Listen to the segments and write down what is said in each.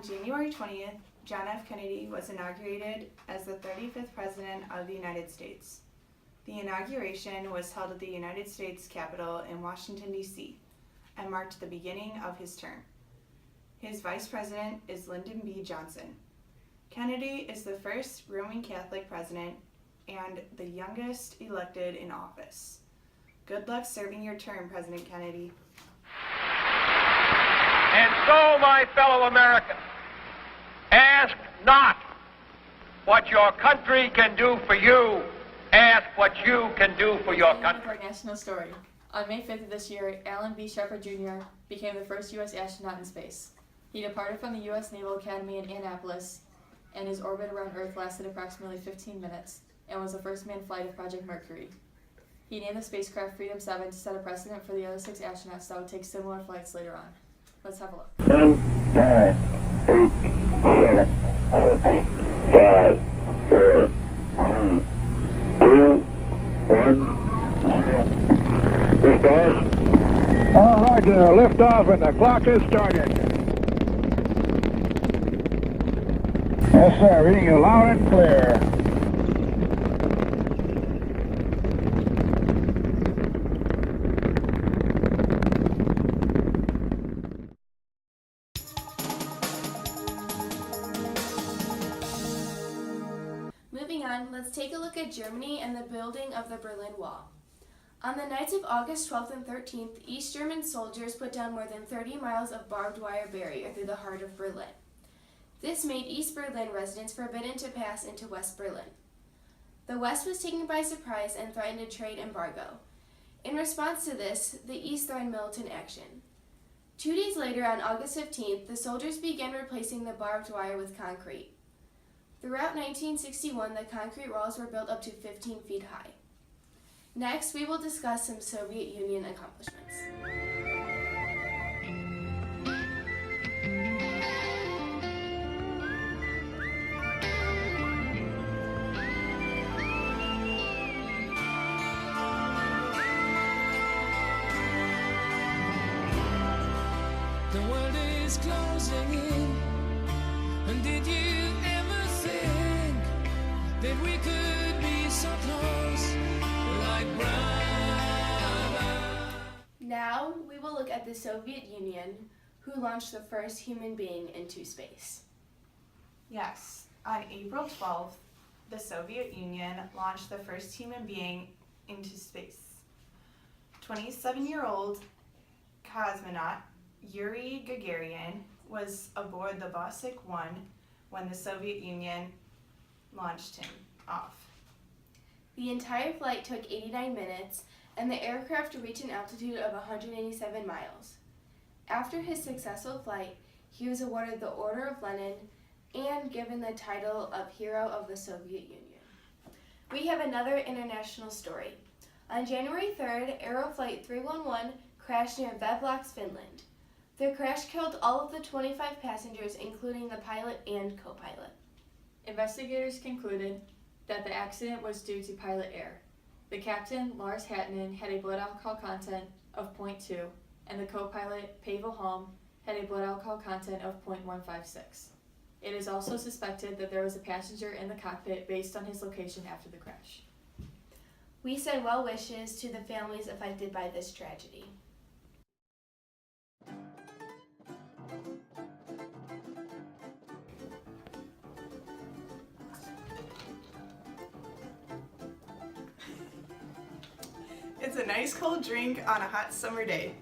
On January 20th, John F. Kennedy was inaugurated as the 35th President of the United States. The inauguration was held at the United States Capitol in Washington, D.C., and marked the beginning of his term. His Vice President is Lyndon B. Johnson. Kennedy is the first Roman Catholic president and the youngest elected in office. Good luck serving your term, President Kennedy. And so, my fellow Americans, ask not what your country can do for you, ask what you can do for your country. Our national story. On May 5th of this year, Alan B. Shepard Jr. became the first U.S. astronaut in space. He departed from the U.S. Naval Academy in Annapolis, and his orbit around Earth lasted approximately 15 minutes, and was the first manned flight of Project Mercury. He named the spacecraft Freedom 7 to set a precedent for the other 6 astronauts that would take similar flights later on. Let's have a look. 10, 9, 8, 7, 5, 4, 3, 2, 1. Lift off. All right, lift off, and the clock is started. Yes, sir. Reading you loud and clear. Moving on, let's take a look at Germany and the building of the Berlin Wall. On the nights of August 12th and 13th, East German soldiers put down more than 30 miles of barbed wire barrier through the heart of Berlin. This made East Berlin residents forbidden to pass into West Berlin. The West was taken by surprise and threatened a trade embargo. In response to this, the East threatened militant action. 2 days later, on August 15th, the soldiers began replacing the barbed wire with concrete. Throughout 1961, the concrete walls were built up to 15 feet high. Next, we will discuss some Soviet Union accomplishments. The world is closing in, and did you ever think that we could be so close, like brother? Now, we will look at the Soviet Union, who launched the first human being into space. Yes, on April 12th, the Soviet Union launched the first human being into space. 27-year-old cosmonaut Yuri Gagarin was aboard the Vostok 1 when the Soviet Union launched him off. The entire flight took 89 minutes, and the aircraft reached an altitude of 187 miles. After his successful flight, he was awarded the Order of Lenin and given the title of Hero of the Soviet Union. We have another international story. On January 3rd, Aeroflight 311 crashed near Vevlox, Finland. The crash killed all of the 25 passengers, including the pilot and co-pilot. Investigators concluded that the accident was due to pilot error. The captain, Lars Hattinen, had a blood alcohol content of 0.2, and the co-pilot, Pavel Holm, had a blood alcohol content of 0.156. It is also suspected that there was a passenger in the cockpit based on his location after the crash. We send well wishes to the families affected by this tragedy. It's a nice cold drink on a hot summer day.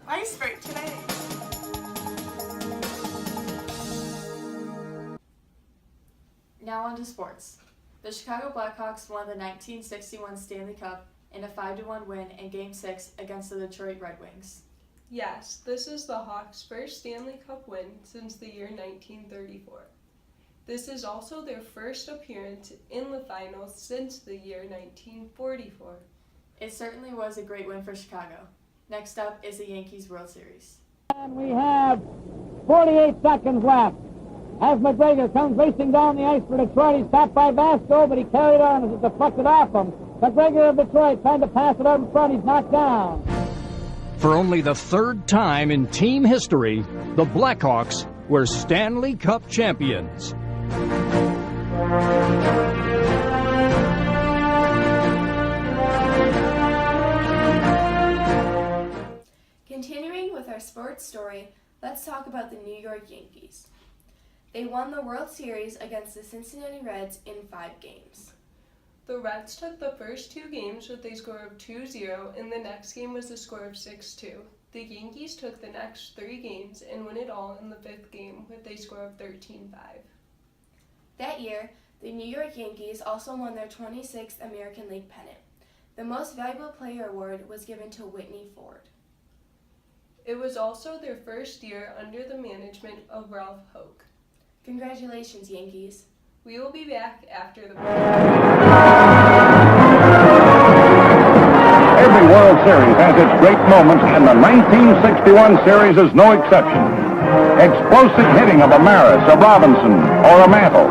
Ice break today. Now on to sports. The Chicago Blackhawks won the 1961 Stanley Cup in a 5-1 win in Game 6 against the Detroit Red Wings. Yes, this is the Hawks' first Stanley Cup win since the year 1934. This is also their first appearance in the finals since the year 1944. It certainly was a great win for Chicago. Next up is the Yankees World Series. And we have 48 seconds left. As McGregor comes racing down the ice for Detroit, he's tapped by Vasco, but he carried on as it deflected off him. McGregor of Detroit trying to pass it up in front, he's knocked down. For only the third time in team history, the Blackhawks were Stanley Cup champions. Continuing with our sports story, let's talk about the New York Yankees. They won the World Series against the Cincinnati Reds in 5 games. The Reds took the first 2 games with a score of 2-0, and the next game was a score of 6-2. The Yankees took the next 3 games and won it all in the 5th game with a score of 13-5. That year, the New York Yankees also won their 26th American League pennant. The Most Valuable Player award was given to Whitney Ford. It was also their first year under the management of Ralph Hoke. Congratulations, Yankees. We will be back after the break. Every World Series has its great moments, and the 1961 series is no exception. Explosive hitting of a Maris, a Robinson, or a Mantle.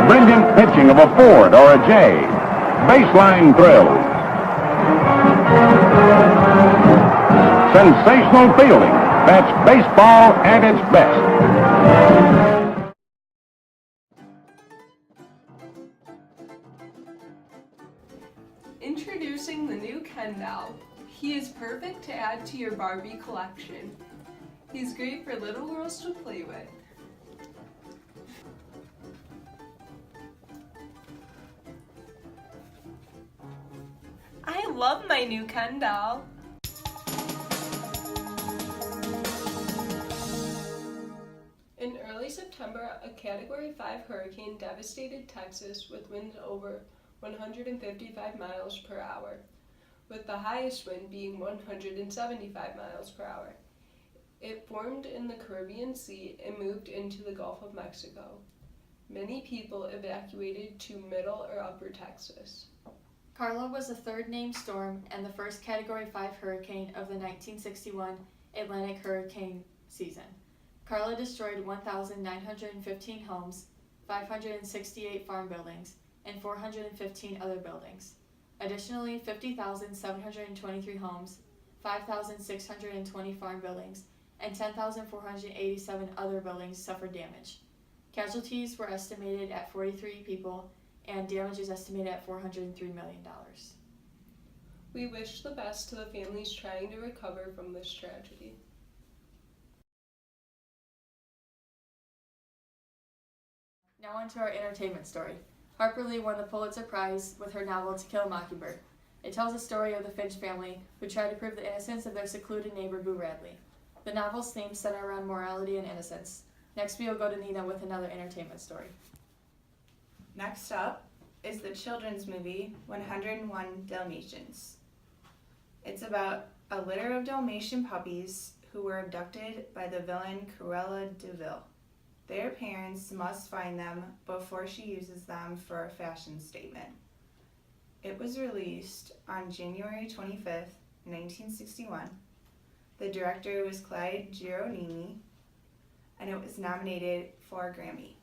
Brilliant pitching of a Ford or a Jay. Baseline thrills. Sensational fielding. That's baseball at its best. Introducing the new Ken doll. He is perfect to add to your Barbie collection. He's great for little girls to play with. I love my new Ken doll. In early September, a Category 5 hurricane devastated Texas with winds over 155 miles per hour, with the highest wind being 175 miles per hour. It formed in the Caribbean Sea and moved into the Gulf of Mexico. Many people evacuated to Middle or Upper Texas. Carla was the third named storm and the first Category 5 hurricane of the 1961 Atlantic hurricane season. Carla destroyed 1,915 homes, 568 farm buildings, and 415 other buildings. Additionally, 50,723 homes, 5,620 farm buildings, and 10,487 other buildings suffered damage. Casualties were estimated at 43 people, and damage is estimated at $403 million. We wish the best to the families trying to recover from this tragedy. Now on to our entertainment story. Harper Lee won the Pulitzer Prize with her novel To Kill a Mockingbird. It tells the story of the Finch family who tried to prove the innocence of their secluded neighbor Boo Radley. The novel's themes center around morality and innocence. Next we will go to Nina with another entertainment story. Next up is the children's movie 101 Dalmatians. It's about a litter of Dalmatian puppies who were abducted by the villain Cruella de Vil. Their parents must find them before she uses them for a fashion statement. It was released on January 25th, 1961. The director was Clyde Geronimi, and it was nominated for a Grammy.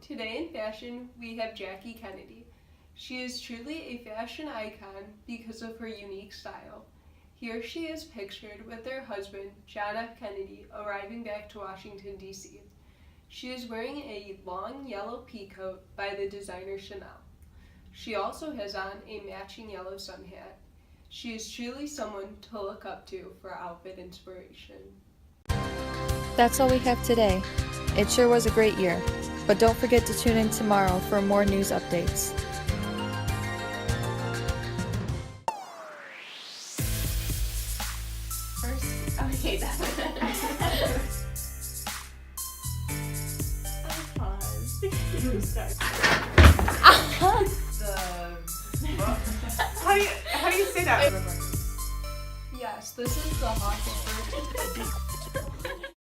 Today in fashion, we have Jackie Kennedy. She is truly a fashion icon because of her unique style. Here she is pictured with her husband, John F. Kennedy, arriving back to Washington, D.C. She is wearing a long yellow peacoat by the designer Chanel. She also has on a matching yellow sun hat. She is truly someone to look up to for outfit inspiration. That's all we have today. It sure was a great year, but don't forget to tune in tomorrow for more news updates. Okay, that's How do you say that? Yes, this is the Hawks' first